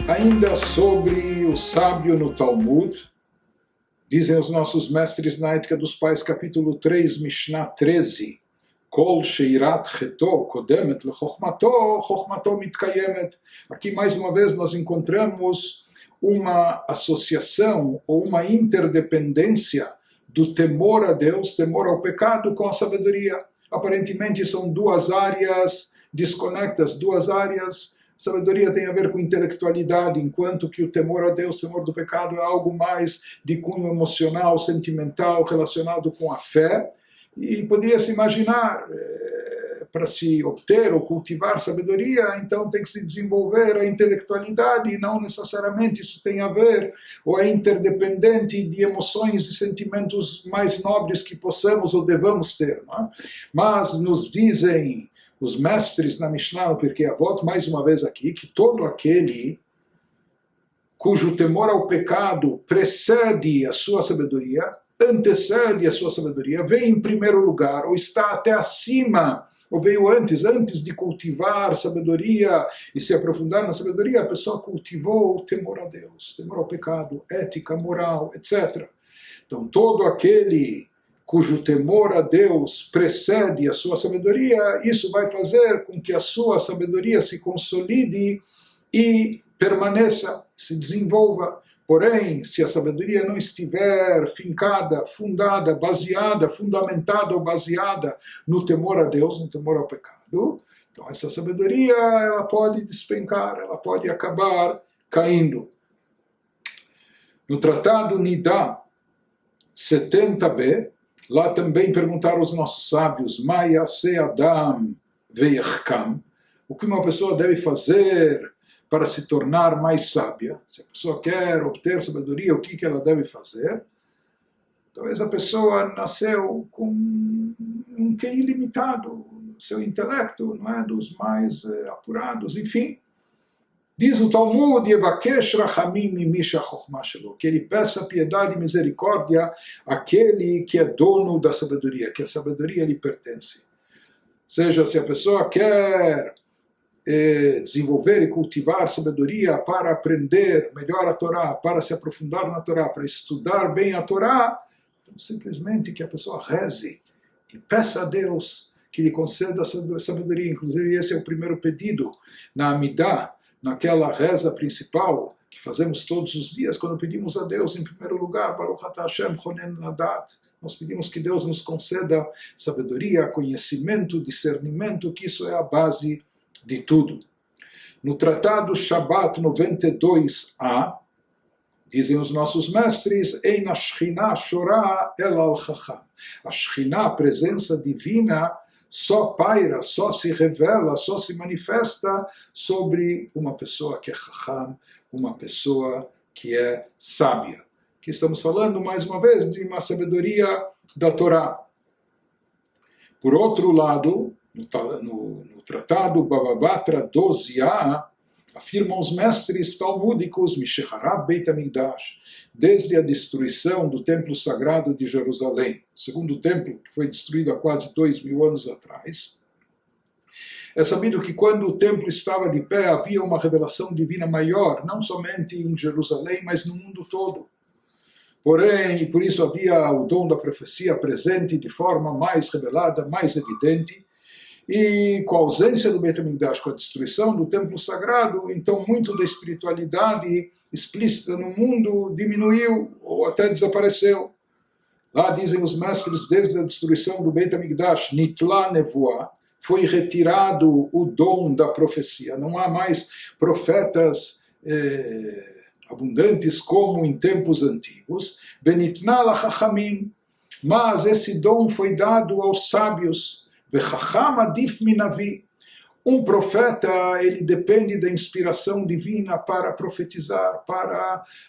Ainda sobre o sábio no Talmud, dizem os nossos mestres na Ética dos Pais, capítulo 3, Mishnah 13, Kol sheirat cheto kodemet lechokhmato, chokhmato mitkayemet. Aqui mais uma vez nós encontramos uma associação ou uma interdependência do temor a Deus, temor ao pecado, com a sabedoria. Aparentemente são duas áreas desconectas, duas áreas. Sabedoria tem a ver com intelectualidade, enquanto que o temor a Deus, temor do pecado, é algo mais de cunho emocional, sentimental, relacionado com a fé. E poderia-se imaginar, para se obter ou cultivar sabedoria, então tem que se desenvolver a intelectualidade, e não necessariamente isso tem a ver, ou é interdependente de emoções e sentimentos mais nobres que possamos ou devamos ter. Não é? Mas nos dizem os mestres na Mishnah, porque Avot, mais uma vez aqui, que todo aquele cujo temor ao pecado precede a sua sabedoria, antecede a sua sabedoria, vem em primeiro lugar, ou está até acima, ou veio antes de cultivar sabedoria e se aprofundar na sabedoria, a pessoa cultivou o temor a Deus, temor ao pecado, ética, moral, etc. Então todo aquele cujo temor a Deus precede a sua sabedoria, isso vai fazer com que a sua sabedoria se consolide e permaneça, se desenvolva. Porém, se a sabedoria não estiver fincada, fundada, baseada, fundamentada ou baseada no temor a Deus, no temor ao pecado, então essa sabedoria ela pode despencar, ela pode acabar caindo. No Tratado Nidá 70b, lá também perguntaram os nossos sábios, Ma yaseh adam ve'yachkam, o que uma pessoa deve fazer para se tornar mais sábia. Se a pessoa quer obter sabedoria, o que ela deve fazer? Talvez a pessoa nasceu com um QI limitado, seu intelecto não é dos mais apurados, enfim. Diz o Talmud, Yevakesh rachamim mimisha chokhmah shelo, que ele peça piedade e misericórdia àquele que é dono da sabedoria, que a sabedoria lhe pertence. Ou seja, se a pessoa quer desenvolver e cultivar sabedoria para aprender melhor a Torá, para se aprofundar na Torá, para estudar bem a Torá, então simplesmente que a pessoa reze e peça a Deus que lhe conceda a sabedoria. Inclusive esse é o primeiro pedido na Amidah, naquela reza principal que fazemos todos os dias, quando pedimos a Deus, em primeiro lugar, Baruch atah Hashem chonen ladat, nós pedimos que Deus nos conceda sabedoria, conhecimento, discernimento, que isso é a base de tudo. No Tratado Shabbat 92a, dizem os nossos mestres, Ein a Shorah el al Chacham. A Shekhinah, a presença divina, só paira, só se revela, só se manifesta sobre uma pessoa que é Chacham, uma pessoa que é sábia. Aqui estamos falando, mais uma vez, de uma sabedoria da Torá. Por outro lado, no Tratado Bava Batra 12a, afirmam os mestres talmúdicos, Mishecharab Beit HaMikdash, desde a destruição do templo sagrado de Jerusalém, o segundo templo que foi destruído há quase 2000 anos atrás, é sabido que quando o templo estava de pé havia uma revelação divina maior, não somente em Jerusalém, mas no mundo todo. Porém, e por isso havia o dom da profecia presente de forma mais revelada, mais evidente, e com a ausência do Beit HaMikdash, com a destruição do templo sagrado, então muito da espiritualidade explícita no mundo diminuiu ou até desapareceu. Lá dizem os mestres, desde a destruição do Beit HaMikdash, Nitla Nevuah, foi retirado o dom da profecia. Não há mais profetas abundantes como em tempos antigos. Benitna lachachamim, mas esse dom foi dado aos sábios. Vechacham adif minavi. Um profeta, ele depende da inspiração divina para profetizar,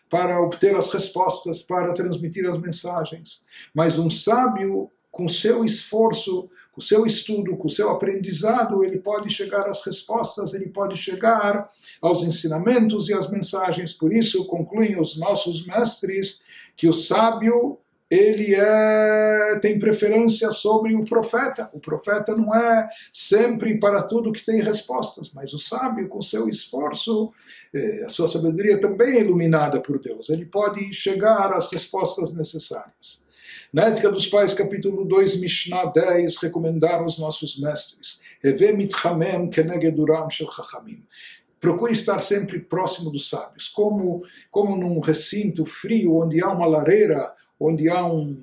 para obter as respostas, para transmitir as mensagens. Mas um sábio, com seu esforço, com seu estudo, com seu aprendizado, ele pode chegar às respostas, ele pode chegar aos ensinamentos e às mensagens. Por isso, concluem os nossos mestres que o sábio ele tem preferência sobre o profeta. O profeta não é sempre para tudo que tem respostas, mas o sábio, com seu esforço, a sua sabedoria também é iluminada por Deus. Ele pode chegar às respostas necessárias. Na Ética dos Pais, capítulo 2, Mishnah 10, recomendaram os nossos mestres: Heve mitchamem keneged uram shel chachamim. Procure estar sempre próximo dos sábios, como num recinto frio, onde há uma lareira, onde há um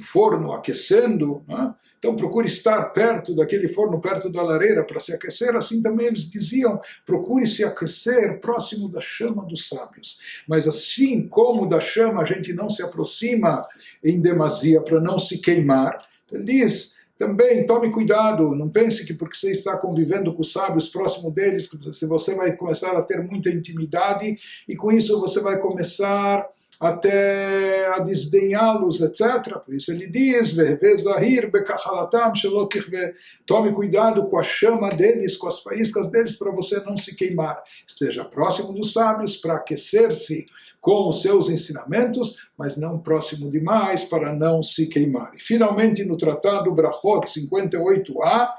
forno aquecendo, né? Então procure estar perto daquele forno, perto da lareira, para se aquecer. Assim também eles diziam: procure se aquecer próximo da chama dos sábios. Mas assim como da chama a gente não se aproxima em demasia para não se queimar, ele diz: também tome cuidado, não pense que porque você está convivendo com os sábios, próximo deles, você vai começar a ter muita intimidade, e com isso você vai começar até a desdenhá-los, etc. Por isso ele diz: tome cuidado com a chama deles, com as faíscas deles, para você não se queimar. Esteja próximo dos sábios para aquecer-se com os seus ensinamentos, mas não próximo demais para não se queimar. E finalmente no tratado Brachot 58a,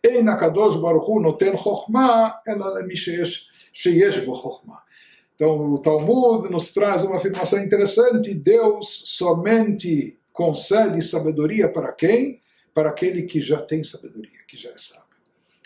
Ein HaKadosh Baruch Hu noten chokhmah ela lemí sheyesh bo chokhmah. Então o Talmud nos traz uma afirmação interessante: Deus somente concede sabedoria para quem? Para aquele que já tem sabedoria, que já é sábio.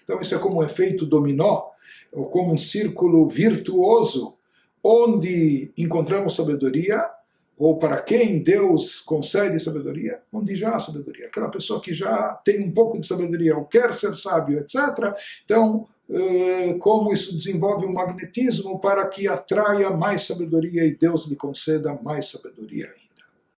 Então isso é como um efeito dominó, ou como um círculo virtuoso, onde encontramos sabedoria, ou para quem Deus concede sabedoria, onde já há sabedoria. Aquela pessoa que já tem um pouco de sabedoria, ou quer ser sábio, etc. Então, como isso desenvolve um magnetismo para que atraia mais sabedoria e Deus lhe conceda mais sabedoria ainda.